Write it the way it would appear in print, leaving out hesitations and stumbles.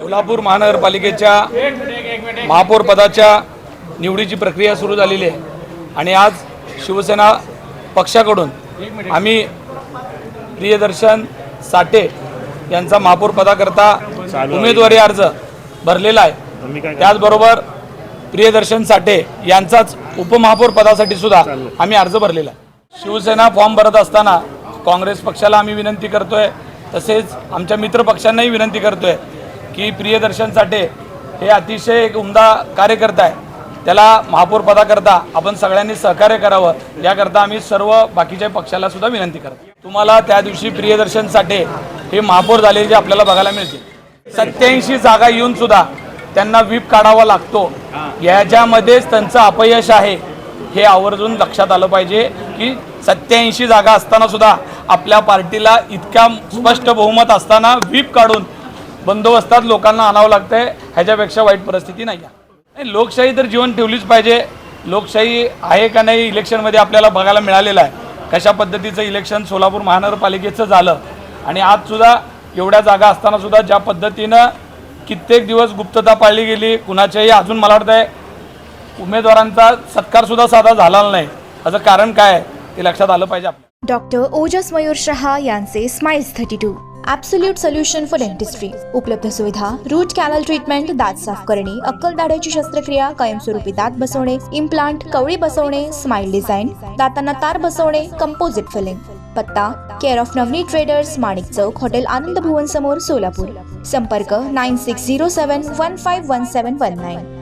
सोलापूर महानगरपालिकेच्या महापौर पदाच्या निवडीची प्रक्रिया सुरू झालेली आहे आणि आज शिवसेना पक्षाकडून आम्ही प्रियदर्शन साठे यांचा महापौर पदाकरता उमेदवारी अर्ज भरलेला आहे। त्याचबरोबर प्रियदर्शन साठे यांचाच उपमहापौर पदासाठी सुद्धा आम्ही अर्ज भरलेला आहे। शिवसेना फॉर्म भरत असताना काँग्रेस पक्षाला आम्ही विनंती करतोय, तसेच आमच्या मित्र पक्षांनाही विनंती करतोय की प्रियदर्शन साठे हे अतिशय एक उमदा कार्यकर्ता आहे, त्याला महापौर पदाकरता आपण सगळ्यांनी सहकार्य करावं याकरता आम्ही सर्व बाकीच्या पक्षाला सुद्धा विनंती करतो। तुम्हाला त्या दिवशी प्रियदर्शन साठे हे महापौर झालेले आपल्याला बघायला मिळते। 87 जागा येऊन सुद्धा त्यांना व्हीप काढावा लागतो, याच्यामध्येच त्यांचं अपयश आहे हे आवर्जून लक्षात आलं पाहिजे की 87 जागा असताना सुद्धा आपल्या पार्टीला इतक्या स्पष्ट बहुमत असताना व्हीप काढून बंदोबस्तात लोकांना आणावं लागतंय, ह्याच्यापेक्षा वाईट परिस्थिती नाही आहे। लोकशाही तर जीवन ठेवलीच पाहिजे। लोकशाही आहे का नाही इलेक्शनमध्ये आपल्याला बघायला मिळालेलं आहे, कशा पद्धतीचं इलेक्शन सोलापूर महानगरपालिकेचं झालं आणि आज सुद्धा एवढ्या जागा असताना सुद्धा ज्या पद्धतीनं कित्येक दिवस गुप्तता पाळली गेली, कुणाच्याही अजून मला वाटतंय उमेदवारांचा सत्कार सुद्धा साधा झाला नाही, याचं कारण काय आहे ते लक्षात आलं पाहिजे आपल्याला। डॉक्टर ओजस मयूर शहा यांचे smiles 32 absolute solution for dentistry. उपलब्ध सुविधा रूट कॅनल ट्रीटमेंट, दात साफ करणे, अक्कल दाढेची शस्त्रक्रिया, कायमस्वरूपी दात बसवणे, इम्प्लांट, कवळी बसवणे, स्माइल डिझाइन, दातांना तार बसवणे, कंपोजिट फिलिंग। पत्ता care of Navani traders, Manik Chowk, hotel Anand Bhuvan समोर, सोलापूर। संपर्क 9607151719।